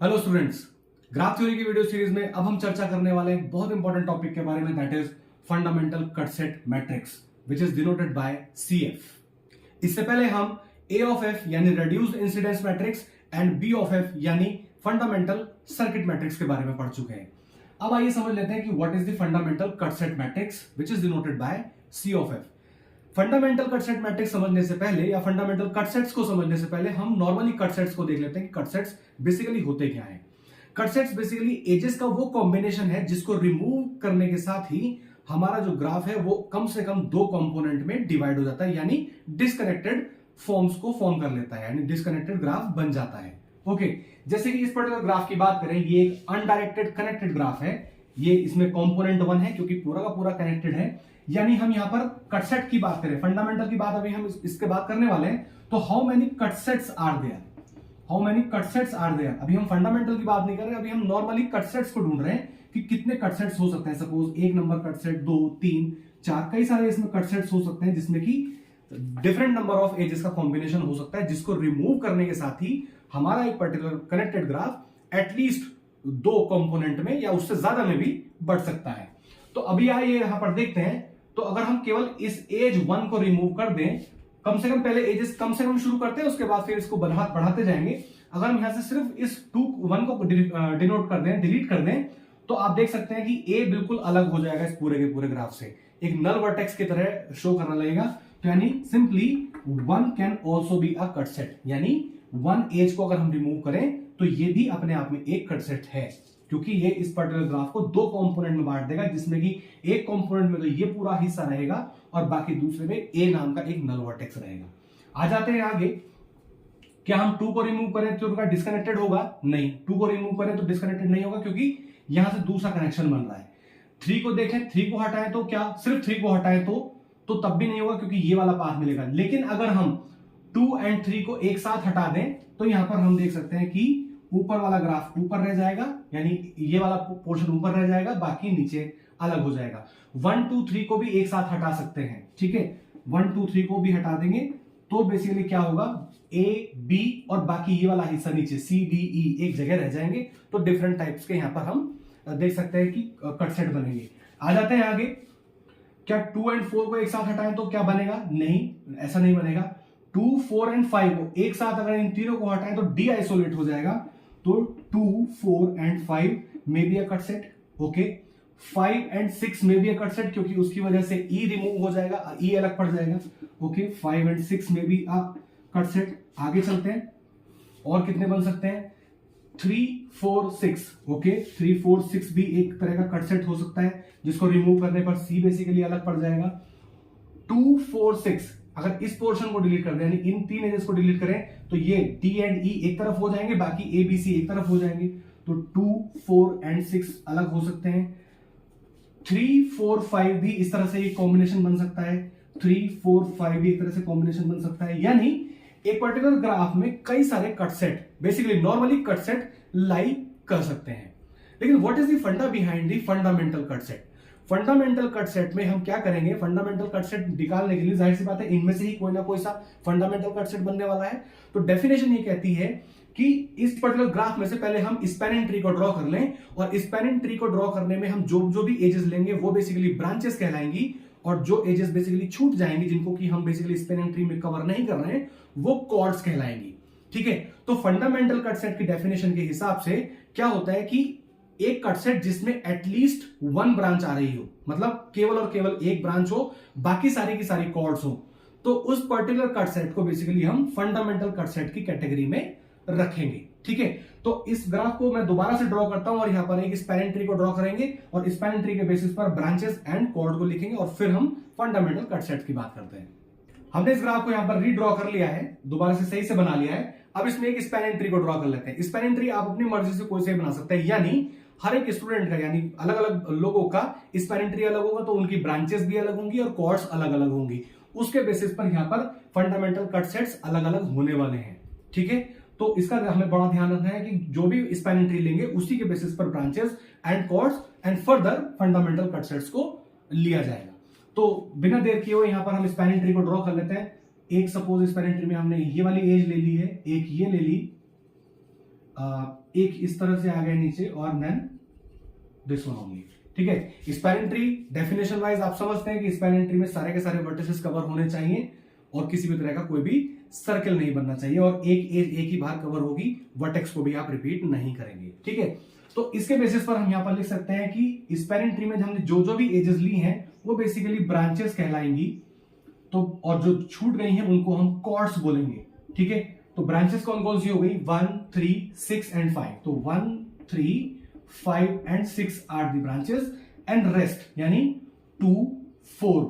Hello students, graph theory की video series में अब हम चर्चा करने वाले हैं एक बहुत इंपॉर्टेंट टॉपिक के बारे में, that is fundamental cut set matrix which is denoted by CF। इससे पहले हम A ऑफ F यानी reduced incidence matrix and B of F यानी फंडामेंटल सर्किट मैट्रिक्स के बारे में पढ़ चुके हैं। अब आइए समझ लेते हैं कि what is the fundamental cut set matrix which is denoted by C of F। Fundamental cut set matrix समझने से पहले या फंडामेंटल कट सेट्स को समझने से पहले हम नॉर्मली कट सेट्स को देख लेते हैं कि कट सेट्स बेसिकली होते क्या हैं। कट सेट्स बेसिकली एजेस का वो कॉम्बिनेशन है जिसको रिमूव करने के साथ ही हमारा जो ग्राफ है वो कम से कम दो कंपोनेंट में डिवाइड हो जाता है, यानी डिस्कनेक्टेड फॉर्म्स को फॉर्म कर लेता है, यानी डिस्कनेक्टेड ग्राफ बन जाता है। ओके, जैसे कि इस पर्टिकुलर ग्राफ की बात करें, ये एक अनडायरेक्टेड कनेक्टेड ग्राफ है। ये इसमें कंपोनेंट 1 है क्योंकि पूरा का पूरा कनेक्टेड है। यानी हम यहां पर कट सेट की बात करें, फंडामेंटल की बात अभी हम इसके बात करने वाले हैं, तो how many cut sets are there, how many cut sets are there. अभी हम फंडामेंटल की बात नहीं कर रहे, अभी हम नॉर्मली कट सेट्स को ढूंढ रहे हैं कि कितने कट सेट्स हो सकते हैं। सपोज 1 नंबर कट सेट, 2, 3, 4, कई सारे इसमें कट सेट्स हो सकते हैं जिसमें कि डिफरेंट नंबर ऑफ एजेस का कॉम्बिनेशन हो सकता है, जिसको रिमूव करने के साथ ही हमारा एक पर्टिकुलर कनेक्टेड ग्राफ एटलीस्ट दो कंपोनेंट में या उससे ज्यादा में भी बढ़ सकता है। तो अभी आइए यहां पर देखते हैं। तो अगर हम केवल इस एज 1 को रिमूव कर दें, कम से कम पहले एजेस कम से कम शुरू करते हैं, उसके बाद फिर इसको बढ़ाते जाएंगे। अगर हम यहां से सिर्फ इस 1 को डिनोट कर दें, डिलीट कर दें, तो आप देख सकते हैं कि ए बिल्कुल अलग हो जाएगा इस पूरे के पूरे ग्राफ से, एक नल वर्टेक्स की तरह शो करने लगेगा। तो यानी simply 1 can also be a cut set, यानी 1 एज को अगर हम रिमूव करें तो ये भी अपने आप में एक कट सेट है, क्योंकि ये इस पर्टिकुलर ग्राफ को दो कंपोनेंट में बांट देगा, जिसमें कि एक कंपोनेंट में तो ये पूरा हिस्सा रहेगा और बाकी दूसरे में ए नाम का एक नल वर्टेक्स रहेगा। आ जाते हैं आगे। क्या हम 2 को रिमूव करें तो उनका डिस्कनेक्टेड होगा? नहीं। 2 को रिमूव करें तो डिस्कनेक्टेड नहीं होगा, क्योंकि यहां से दूसरा कनेक्शन बन रहा है। 3 को देखें, 3 को हटाएं तो क्या, सिर्फ 3 को हटाएं तो तब भी नहीं होगा, क्योंकि ये वाला पाथ मिलेगा। लेकिन अगर हम 2 और 3 को एक साथ हटा दें तो यहां पर हम देख सकते हैं कि ऊपर वाला ग्राफ ऊपर रह जाएगा, यानी ये वाला पोर्शन ऊपर रह जाएगा, बाकी नीचे अलग हो जाएगा। 1, 2, 3 को भी एक साथ हटा सकते हैं, ठीक है। 1, 2, 3 को भी हटा देंगे तो बेसिकली क्या होगा, ए, बी और बाकी ये वाला हिस्सा नीचे सी, डी, ई एक जगह रह जाएंगे। तो डिफरेंट टाइप्स के यहां पर हम देख सकते हैं कि कट सेट बनेंगे। आ जाते हैं आगे। क्या 2 और 4 को एक साथ हटाएं तो क्या बनेगा? नहीं, ऐसा नहीं बनेगा। 2, 4 और 5 को एक साथ अगर इन तीनों को हटाएं तो डी आइसोलेट हो जाएगा। तो 2, 4 और 5 में be a cut set. Okay, 5 और 6 में भी अ कट सेट, क्योंकि उसकी वजह से ई रिमूव हो जाएगा, ई अलग पड़ जाएगा। ओके, 5 और 6 में भी अ कट सेट। आगे चलते हैं, और कितने बन सकते हैं? 3, 4, 6। ओके, 3, 4, 6 भी एक तरह का कट सेट हो सकता है, जिसको रिमूव करने पर सी बेसिकली अलग पड़ जाएगा। 2, 4, 6 अगर इस पोर्शन को डिलीट कर दें, यानी इन 3 एजेस को डिलीट करें, तो ये डी एंड ई एक तरफ हो जाएंगे, बाकी ए, बी, सी एक तरफ हो जाएंगे। तो 2, 4 और 6 अलग हो सकते हैं। 3, 4, 5 भी इस तरह से एक कॉम्बिनेशन बन सकता है। 3, 4, 5 भी एक तरह से कॉम्बिनेशन बन सकता है। यानी एक पर्टिकुलर ग्राफ में कई सारे cut set, basically normally cut set lie कर सकते हैं। लेकिन what is the funda behind the fundamental cut set? Fundamental cut set में हम क्या करेंगे, फंडामेंटल कट सेट निकालने के लिए जाहिर सी बात है इनमें से ही कोई ना कोई सा फंडामेंटल कट सेट बनने वाला है। तो डेफिनेशन ये कहती है कि इस पर्टिकुलर ग्राफ में से पहले हम स्पैनिंग ट्री को ड्रॉ कर लें, और स्पैनिंग ट्री को ड्रॉ करने में हम जो जो भी एजेस लेंगे वो बेसिकली ब्रांचेस कहलाएंगी, और जो एजेस बेसिकली छूट जाएंगी, जिनको कि हम बेसिकली स्पैनिंग ट्री में कवर नहीं कर रहे हैं, वो कॉर्ड्स कहलाएंगी। ठीक है, तो फंडामेंटल कट सेट की डेफिनेशन के हिसाब से क्या होता है कि एक कट सेट जिसमें एटलीस्ट 1 ब्रांच आ रही हो, मतलब केवल और केवल एक ब्रांच हो, बाकी सारी की सारी कॉर्ड्स हो, तो उस पर्टिकुलर कट सेट को बेसिकली हम फंडामेंटल कट सेट की कैटेगरी में रखेंगे। ठीक है, तो इस ग्राफ को मैं दोबारा से ड्रॉ करता हूं, और यहां पर एक स्पैनिंग ट्री को ड्रॉ करेंगे, और स्पैनिंग ट्री के बेसिस पर ब्रांचेस एंड कॉर्ड को लिखेंगे, और फिर हम फंडामेंटल कट सेट की बात करते हैं। हमने इस ग्राफ को यहां पर रीड्रॉ कर लिया है, दोबारा से सही से बना लिया है। अब इसमें एक स्पैनिंग ट्री को ड्रॉ कर लेते हैं। स्पैनिंग ट्री आप अपनी मर्जी से कोई से बना सकते हैं, यानी हर एक स्टूडेंट का, यानी अलग अलग लोगों का स्पैनिंग ट्री अलग होगा, तो उनकी ब्रांचेस भी अलग होंगी और कॉर्ड्स अलग अलग होंगी। उसके बेसिस पर यहां पर फंडामेंटल कट सेट्स अलग अलग होने वाले हैं। ठीक है, तो इसका हमें बड़ा ध्यान रखना है कि जो भी स्पैनिंग ट्री लेंगे उसी के बेसिस पर branches and chords and further fundamental cut sets को लिया जाएगा। तो बिना देर किए हुए यहां पर हम स्पैनिंग ट्री को ड्रॉ कर लेते हैं। एक सपोज स्पैनिंग ट्री में हमने ये वाली एज ले ली है, एक ये ले ली, एक इस तरह से आ गया नीचे और देन दिस वन ओनली। ठीक है, स्पैनिंग ट्री डेफिनेशन वाइज आप समझते हैं कि स्पैनिंग ट्री में सारे के सारे वर्टिसेस कवर होने चाहिए और किसी भी तरह का कोई भी सर्कल नहीं बनना चाहिए और एक एज एक ही बार कवर होगी, वर्टेक्स को भी आप रिपीट नहीं करेंगे। ठीक है, तो इसके बेसिस पर हम यहां पर लिख सकते हैं कि स्पैनिंग ट्री में हमने जो जो भी एजेस ली हैं वो बेसिकली ब्रांचेस कहलाएंगी, तो और जो छूट गई हैं उनको हम कॉर्ड्स बोलेंगे। ठीक है, तो ब्रांचेस कौन कौन सी हो गई, 1, 3, 6 एंड 5। तो 1, 3, 5 and 6 are the branches and rest यानी 2, 4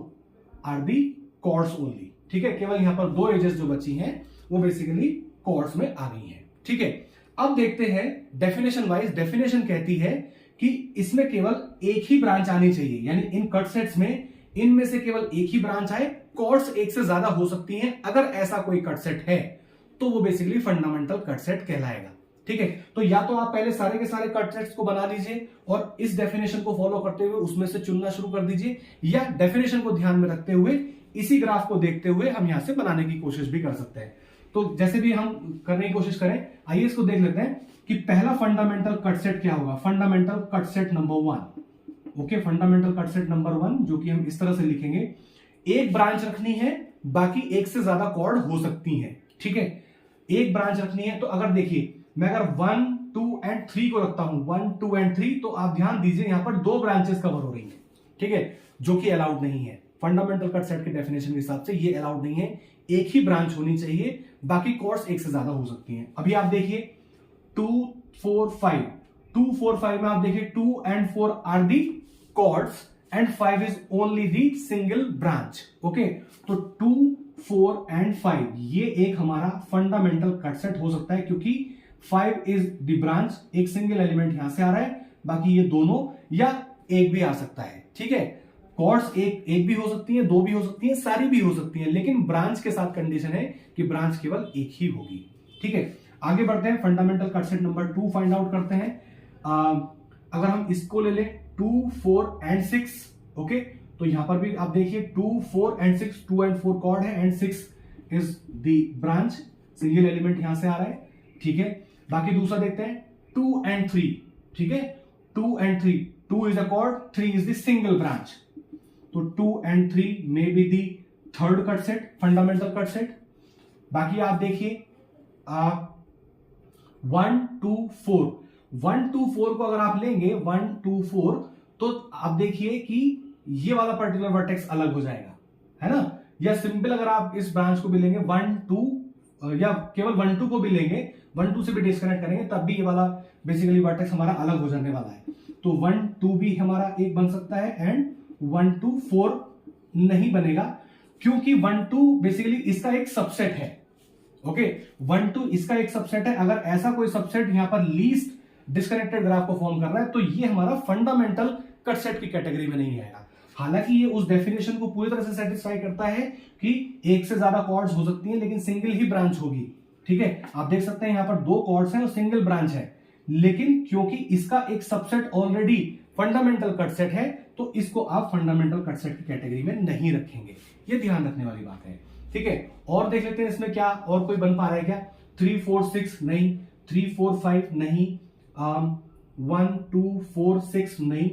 आर दी कॉर्ड्स ओनली। ठीक है, केवल यहां पर दो एजेस जो बची हैं वो बेसिकली कॉर्ड्स में आ गई हैं। ठीक है, अब देखते हैं डेफिनेशन वाइज। डेफिनेशन कहती है कि इसमें केवल एक ही ब्रांच आनी चाहिए, यानी इन कट सेट्स में इनमें से केवल एक ही ब्रांच आए। कॉर्ड्स एक से ज्यादा हो सकती हैं, अगर ऐसा कोई कट सेट है तो वो बेसिकली फंडामेंटल कट सेट कहलाएगा। ठीक है, तो या तो आप पहले सारे के सारे कट सेट्स को बना लीजिए और इस डेफिनेशन को फॉलो करते हुए उसमें से चुनना शुरू कर दीजिए, या डेफिनेशन को ध्यान में रखते हुए इसी ग्राफ को देखते हुए हम यहां से बनाने की कोशिश भी कर सकते हैं। तो जैसे भी हम करने की कोशिश करें, आइए इसको देख लेते हैं कि पहला फंडामेंटल कट सेट क्या होगा। Fundamental cut set number 1। Okay, fundamental cut set number 1 जो कि हम इस तरह से लिखेंगे, एक ब्रांच रखनी है, बाकी एक से ज्यादा कॉर्ड हो सकती हैं। ठीक है, एक ब्रांच रखनी है, तो अगर देखिए मैं अगर 1, 2 एंड 3 को रखता हूं, 1, 2 एंड 3, तो आप ध्यान दीजिए यहां पर दो ब्रांचेस कवर हो रही हैं। ठीक है, जो कि अलाउड नहीं है फंडामेंटल कट सेट के डेफिनेशन के हिसाब से, ये अलाउड नहीं है। एक ही ब्रांच होनी चाहिए, बाकी कॉर्ड्स एक से ज्यादा हो सकती हैं। अभी आप देखिए 2, 4, 5, 2, 4, 5 में आप देखिए 2 and 4 are the chords and 5 is only the single branch. Okay, तो 2, 4 एंड 5 ये एक हमारा फंडामेंटल कट सेट हो सकता है, क्योंकि 5 इज द ब्रांच, एक सिंगल एलिमेंट यहां से आ रहा है, बाकी ये दोनों या एक भी आ सकता है। ठीक है, कॉर्ड्स एक भी हो सकती है, दो भी हो सकती है, सारी भी हो सकती है, लेकिन ब्रांच के साथ कंडीशन है कि ब्रांच केवल एक ही होगी। ठीक है, आगे बढ़ते हैं, fundamental cut set number 2 find out करते हैं। अगर हम इसको ले लें 2, 4 एंड 6, ओके, तो यहां पर भी आप देखिए 2, 4 एंड 6, 2 एंड 4 कॉर्ड है and 6 is the branch, single element यहां से आ रहा है। ठीक है, बाकी दूसरा देखते हैं 2 एंड 3। ठीक है, 2 and 3, 2 is a cord, 3 is the single branch, तो 2 and 3 may be the third cut set, fundamental cut set. बाकी आप देखिए 1, 2, 4, 1, 2, 4 को अगर आप लेंगे 1, 2, 4, तो आप देखिए कि ये वाला पर्टिकुलर वर्टेक्स अलग हो जाएगा, है ना। या सिंपल अगर आप इस ब्रांच को भी लेंगे 1, 2 या केवल 1, 2 को भी लेंगे, 1, 2 से भी डिस्कनेक्ट करेंगे, तब भी ये वाला बेसिकली वर्टेक्स हमारा अलग हो जाने वाला है। तो 1, 2 भी हमारा एक बन सकता है एंड 1, 2, 4 नहीं बनेगा, क्योंकि 1, 2 बेसिकली इसका एक सबसेट है। ओके, 1, 2 इसका एक सबसेट है। अगर ऐसा कोई सबसेट यहां पर लीस्ट डिस्कनेक्टेड ग्राफ को फॉर्म कर रहा है, तो ये हमारा फंडामेंटल कट सेट की कैटेगरी में नहीं आएगा। हालांकि ये उस डेफिनेशन को पूरी तरह से सेटिस्फाई करता है कि एक से ज्यादा कॉर्ड्स हो सकती हैं, लेकिन सिंगल ही ब्रांच होगी। ठीक है, आप देख सकते हैं यहां पर दो कॉर्ड्स हैं और सिंगल ब्रांच है, लेकिन क्योंकि इसका एक subset already fundamental cut set है, तो इसको आप फंडामेंटल कट सेट की कैटेगरी में नहीं रखेंगे। ये ध्यान रखने वाली बात है। ठीक है, और देख लेते हैं इसमें क्या और कोई बन पा रहा है क्या। 3, 4, 6 नहीं, 3, 4, 5 नहीं, 1, 2, 4, 6 नहीं।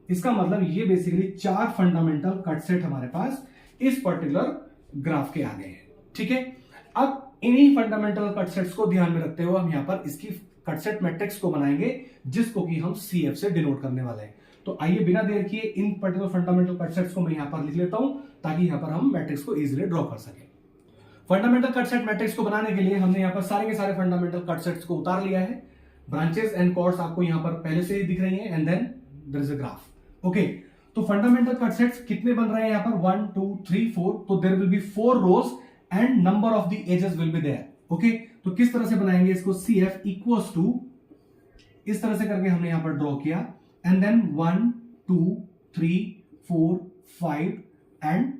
इसका मतलब ये बेसिकली 4 फंडामेंटल कट सेट हमारे पास इस पर्टिकुलर ग्राफ के आ गए हैं। ठीक है, अब इन्हीं फंडामेंटल कट सेट्स को ध्यान में रखते हुए हम यहां पर इसकी कट सेट मैट्रिक्स को बनाएंगे, जिसको कि हम CF से डिनोट करने वाले हैं। तो आइए बिना देर किए इन पर्टिकुलर फंडामेंटल कट सेट्स को मैं यहां पर लिख लेता हूं, ताकि यहां पर हम मैट्रिक्स को इजीली ड्रॉ कर सकें। फंडामेंटल कट सेट मैट्रिक्स को बनाने के लिए हमने यहां पर सारे के सारे फंडामेंटल कट सेट्स को उतार लिया है। ब्रांचेस एंड कॉर्ड्स आपको यहां पर पहले से ही दिख रही हैं, and then there is a graph. Okay, तो फंडामेंटल कट सेट्स कितने बन रहे हैं यहां पर 1, 2, 3, 4, तो there will be 4 rows and number of the edges will be there. Okay, तो किस तरह से बनाएंगे इसको, CF इक्वल्स टू, इस तरह से करके हमने यहां पर ड्रॉ किया, एंड देन 1, 2, 3, 4, 5 एंड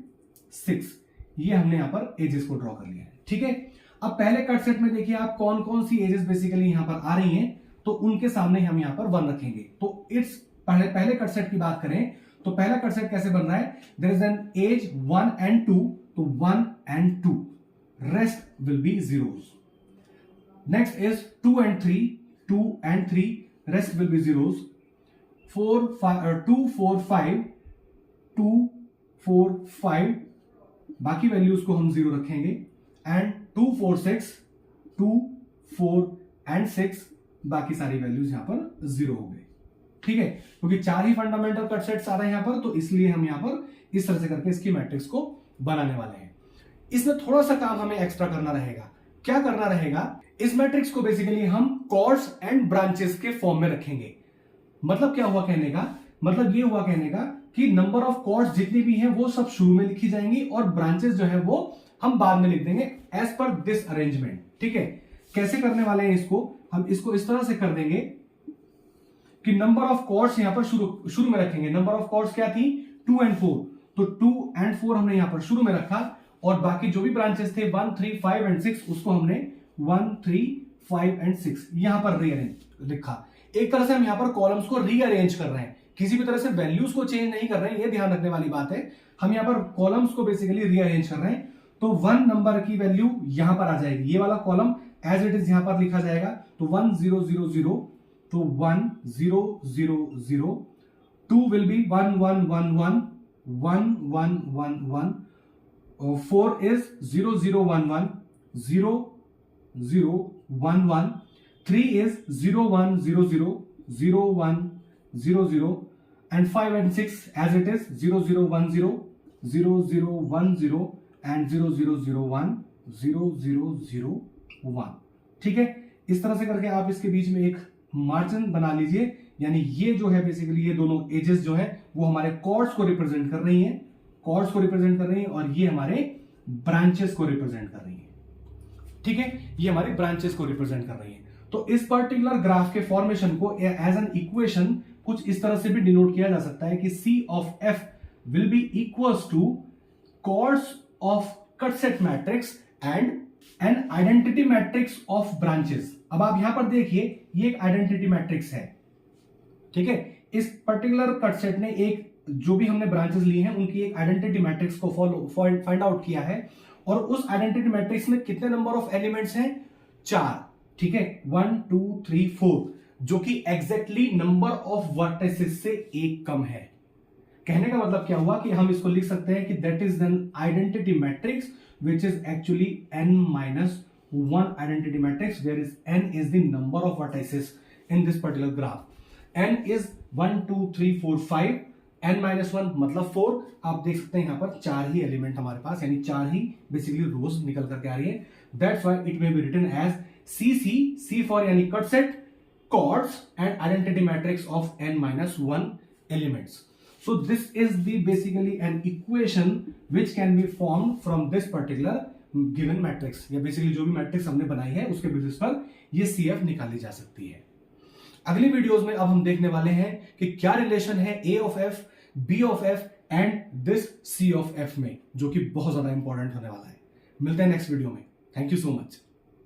6, ये हमने यहां पर एजेस को ड्रॉ कर लिया है। ठीक है, अब पहले कट सेट में देखिए आप कौन कौन सी एजेस बेसिकली यहां पर आ रही हैं, तो उनके सामने हम यहां पर 1 रखेंगे। तो इट्स पहले कट सेट की बात करें तो पहला कट सेट कैसे बन रहा है, there is an edge 1 and 2, तो 1 and 2, rest will be zeros. Next is 2 and 3, 2 and 3, rest will be zeros. 4 5 2 4 5 2 4 5 बाकी वैल्यूज को हम जीरो रखेंगे एंड 2 4 6 2 4 एंड 6 बाकी सारी वैल्यूज यहां पर जीरो हो गई। ठीक है, क्योंकि चार ही फंडामेंटल कट सेट्स आ रहे हैं यहां पर, तो इसलिए हम यहां पर इस तरह से करके इसकी मैट्रिक्स को बनाने वाले हैं। इसमें थोड़ा सा काम हमें एक्स्ट्रा करना रहेगा। क्या करना रहेगा, इस मैट्रिक्स को बेसिकली हम कॉर्ड्स एंड ब्रांचेस के फॉर्म में रखेंगे। मतलब क्या हुआ कहने का, मतलब ये हुआ कहने का कि नंबर ऑफ कॉर्ड्स जितनी भी हैं वो सब शुरू में लिखी जाएंगी और ब्रांचेस जो है वो हम बाद में लिख देंगे एज पर दिस अरेंजमेंट। ठीक है, कैसे करने वाले हैं इसको, हम इसको इस तरह से कर देंगे कि नंबर ऑफ कॉर्ड्स यहां पर शुरू में रखेंगे। नंबर ऑफ कॉर्ड्स क्या थी, 2 and 4, तो 2 and 4 हमने यहां पर शुरू में रखा और बाकी जो भी ब्रांचेस थे 1 3 5 and 6 उसको हमने 1 3 5 and 6 यहां पर रीअरेंज लिखा। एक तरह से हम यहां पर कॉलम्स को रीअरेंज कर रहे हैं, किसी भी तरह से वैल्यूज को चेंज नहीं कर रहे हैं, ये ध्यान रखने वाली बात है। हम यहां पर कॉलम्स को बेसिकली रीअरेंज कर रहे हैं। तो 1 नंबर की वैल्यू यहां पर आ जाएगी, ये वाला कॉलम एज इट इज यहां पर लिखा जाएगा। तो 1 0 0 0, तो 1 0 0 0, 2 will be 1 1 1 1 1 1 1 1, 4 is 0 0 1 1 0 0 1 1, 3 is 0 1 0 0 0 1 0 0, and 5 and 6 as it is 0 0 1 0 0 0 1 0 and 0 0 0 1 0 0 0 1। ठीक है, इस तरह से करके आप इसके बीच में एक मार्जिन बना लीजिए, यानी ये जो है बेसिकली ये दोनों एजेस जो है वो हमारे कॉर्ड्स को रिप्रेजेंट कर रही हैं, कॉर्ड्स को रिप्रेजेंट कर रही हैं और ये हमारे ब्रांचेस को रिप्रेजेंट कर रही हैं। ठीक है, ये हमारी ब्रांचेस को रिप्रेजेंट कर रही हैं। तो इस पर्टिकुलर ग्राफ के फॉर्मेशन को एज एन इक्वेशन कुछ इस तरह से भी डिनोट किया जा सकता है कि C of F will be equals to chords of cut set matrix and an identity matrix of branches। अब आप यहां पर देखिए ये एक आइडेंटिटी मैट्रिक्स है। ठीक है, इस पर्टिकुलर कट सेट ने एक जो भी हमने ब्रांचेस ली हैं उनकी एक आइडेंटिटी मैट्रिक्स को फाइंड आउट किया है और उस आइडेंटिटी मैट्रिक्स में कितने नंबर ऑफ एलिमेंट्स हैं, 4। ठीक है, 1 2 3 4, जो कि एग्जैक्टली नंबर ऑफ वर्टिसेस से एक कम है। कहने का मतलब क्या हुआ कि हम इसको लिख सकते हैं कि that is an identity matrix which is actually n-1 identity matrix where is n is the number of vertices in this particular graph. n is 1 2 3 4 5, n-1 मतलब 4। आप देख सकते हैं यहां पर 4 ही एलिमेंट हमारे पास, यानी 4 ही बेसिकली रोज निकल करके आ रही है। That's why it may be written as C for यानी cut set, chords and identity matrix of n-1 elements. So this is the basically an equation which can be formed from this particular given matrix, या basically जो भी matrix हमने बनाई है उसके basis पर ये CF निकाली जा सकती है। अगली वीडियोस में अब हम देखने वाले हैं कि क्या रिलेशन है A of F, B of F and this C of F में, जो कि बहुत ज्यादा इंपॉर्टेंट होने वाला है। मिलते हैं नेक्स्ट वीडियो में। Thank you so much.